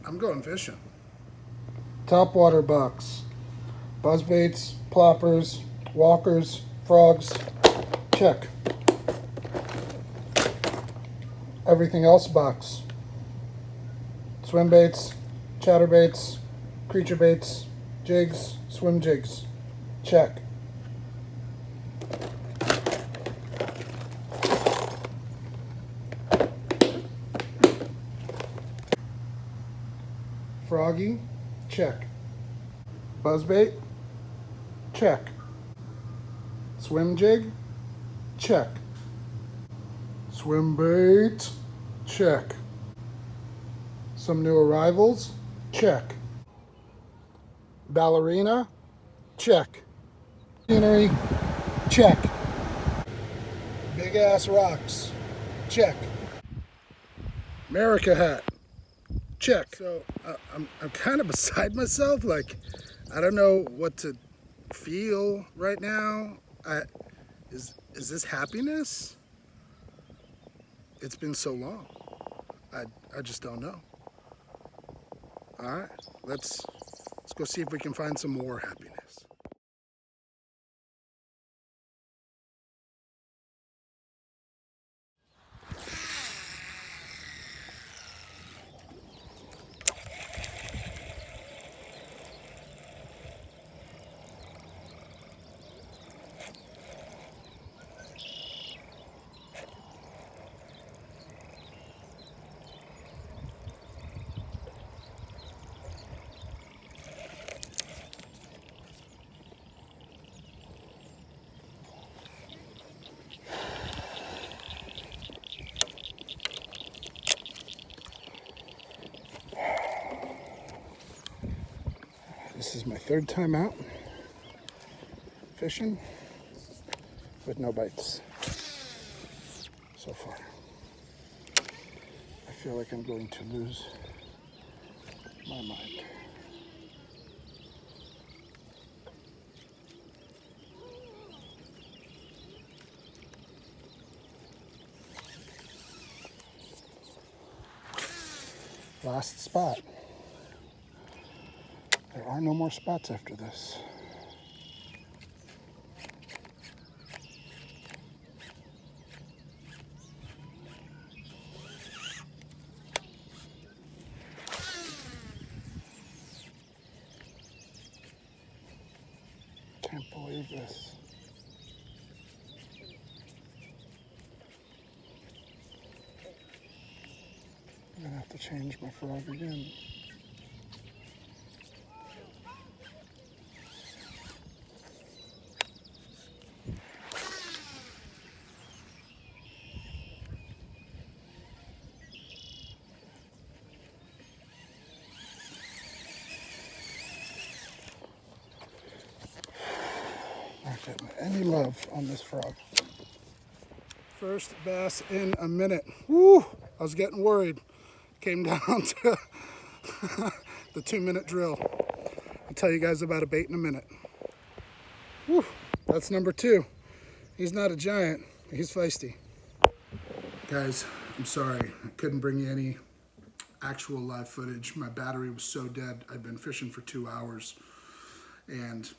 I'm going fishing. Topwater bucks, buzzbaits, ploppers, walkers, frogs, check. Everything else box. Swim baits, chatterbaits, creature baits, jigs, swim jigs, check. Froggy, check. Buzzbait, check. Swim jig, check. Swim bait, check. Some new arrivals, check. Ballerina, check. Scenery, check. Big ass rocks, check. America hat, check. So I'm kind of beside myself. Like, I don't know what to feel right now. Is this happiness? It's been so long. I just don't know. All right, let's go see if we can find some more happiness. This is my third time out fishing with no bites so far. I feel like I'm going to lose my mind. Last spot. There are no more spots after this. Can't believe this. I'm gonna have to change my frog again. Not getting any love on this frog. First bass in a minute. Woo! I was getting worried. Came down to the 2-minute drill. I'll tell you guys about a bait in a minute. Woo! That's number 2. He's not a giant. He's feisty. Guys, I'm sorry. I couldn't bring you any actual live footage. My battery was so dead. I'd been fishing for 2 hours and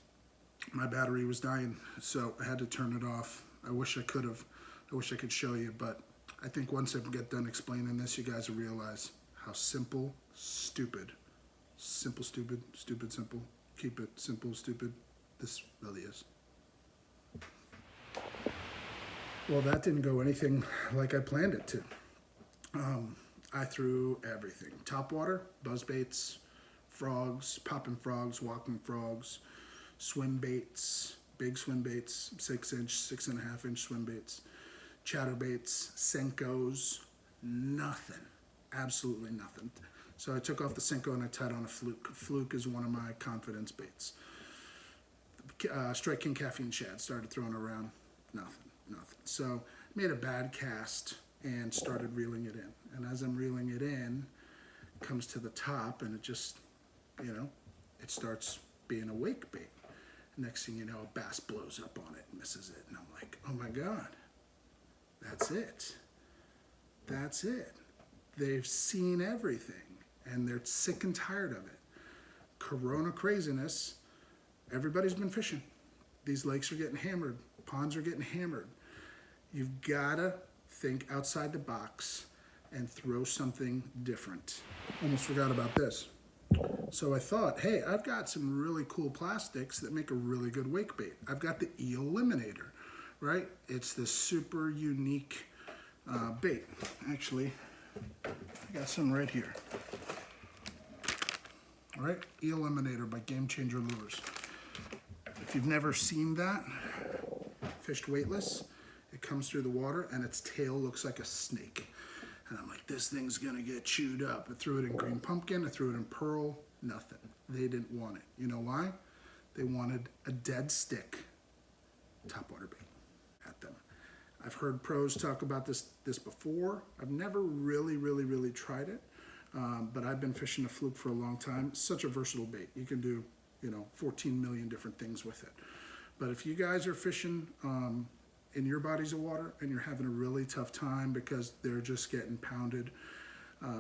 my battery was dying, so I had to turn it off. I wish I could have. I wish I could show you, but I think once I get done explaining this, you guys will realize how simple, stupid, simple, stupid, stupid, simple, keep it simple, stupid, this really is. Well, that didn't go anything like I planned it to. I threw everything. Topwater, buzzbaits, frogs, popping frogs, walking frogs, swim baits, big swim baits, 6-inch, 6.5-inch swim baits, chatterbaits, Senkos, nothing, absolutely nothing. So I took off the Senko and I tied on a Fluke. Fluke is one of my confidence baits. Strike King Caffeine Shad, started throwing around, nothing. So made a bad cast and started reeling it in. And as I'm reeling it in, it comes to the top and it just, it starts being a wake bait. Next thing you know, a bass blows up on it, misses it, and I'm like, oh my God, that's it. That's it. They've seen everything, and they're sick and tired of it. Corona craziness, everybody's been fishing. These lakes are getting hammered. Ponds are getting hammered. You've gotta think outside the box and throw something different. Almost forgot about this. So I thought, hey, I've got some really cool plastics that make a really good wake bait. I've got the eel eliminator, right? It's this super unique bait. Actually, I got some right here. All right, eel eliminator by Game Changer Lures. If you've never seen that, fished weightless, it comes through the water and its tail looks like a snake. And I'm like, this thing's gonna get chewed up. I threw it in green pumpkin, I threw it in pearl, nothing. They didn't want it. You know why? They wanted a dead stick topwater bait at them. I've heard pros talk about this before. I've never really tried it, but I've been fishing a Fluke for a long time. It's such a versatile bait. You can do, 14 million different things with it. But if you guys are fishing in your bodies of water and you're having a really tough time because they're just getting pounded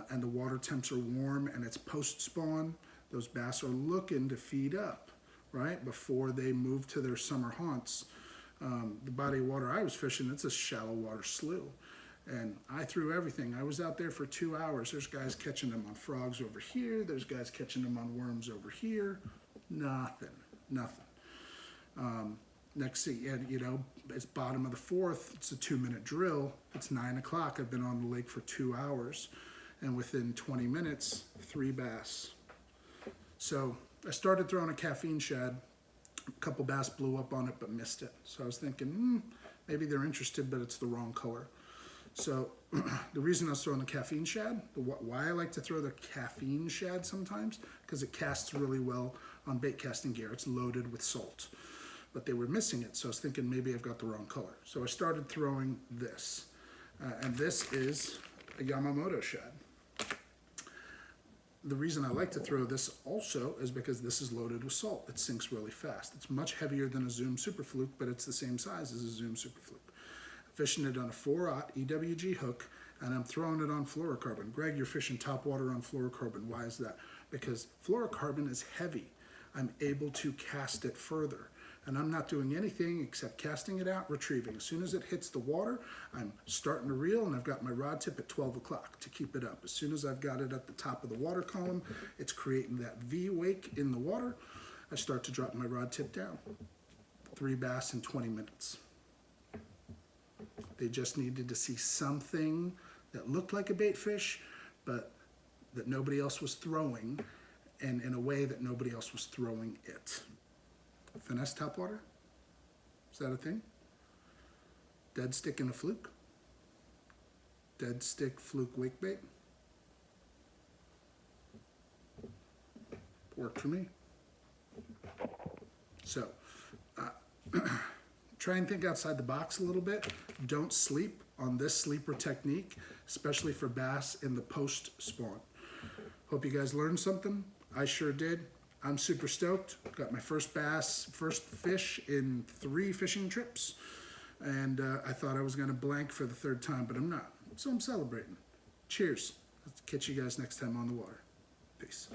and the water temps are warm and it's post-spawn, those bass are looking to feed up, right, before they move to their summer haunts. The body of water I was fishing, it's a shallow water slough. And I threw everything. I was out there for 2 hours. There's guys catching them on frogs over here. There's guys catching them on worms over here. Nothing. Next thing, it's bottom of the fourth. It's a 2-minute drill. It's 9 o'clock. I've been on the lake for 2 hours. And within 20 minutes, 3 bass. So I started throwing a caffeine shad. A couple bass blew up on it, but missed it. So I was thinking, maybe they're interested, but it's the wrong color. So the reason I was throwing the caffeine shad, why I like to throw the caffeine shad sometimes, because it casts really well on bait casting gear. It's loaded with salt. But they were missing it, so I was thinking maybe I've got the wrong color. So I started throwing this. And this is a Yamamoto shad. The reason I like to throw this also is because this is loaded with salt. It sinks really fast. It's much heavier than a Zoom Super Fluke, but it's the same size as a Zoom Super Fluke. Fishing it on a 4/0 EWG hook, and I'm throwing it on fluorocarbon. Greg, you're fishing topwater on fluorocarbon. Why is that? Because fluorocarbon is heavy. I'm able to cast it further. And I'm not doing anything except casting it out, retrieving. As soon as it hits the water, I'm starting to reel, and I've got my rod tip at 12 o'clock to keep it up. As soon as I've got it at the top of the water column, it's creating that V wake in the water. I start to drop my rod tip down. 3 bass in 20 minutes. They just needed to see something that looked like a bait fish, but that nobody else was throwing, and in a way that nobody else was throwing it. Finesse topwater? Is that a thing? Dead stick in a Fluke? Dead stick Fluke wake bait? Worked for me. So, try and think outside the box a little bit. Don't sleep on this sleeper technique, especially for bass in the post-spawn. Hope you guys learned something. I sure did. I'm super stoked. Got my first fish in 3 fishing trips. And I thought I was going to blank for the 3rd time, but I'm not. So I'm celebrating. Cheers. Let's catch you guys next time on the water. Peace.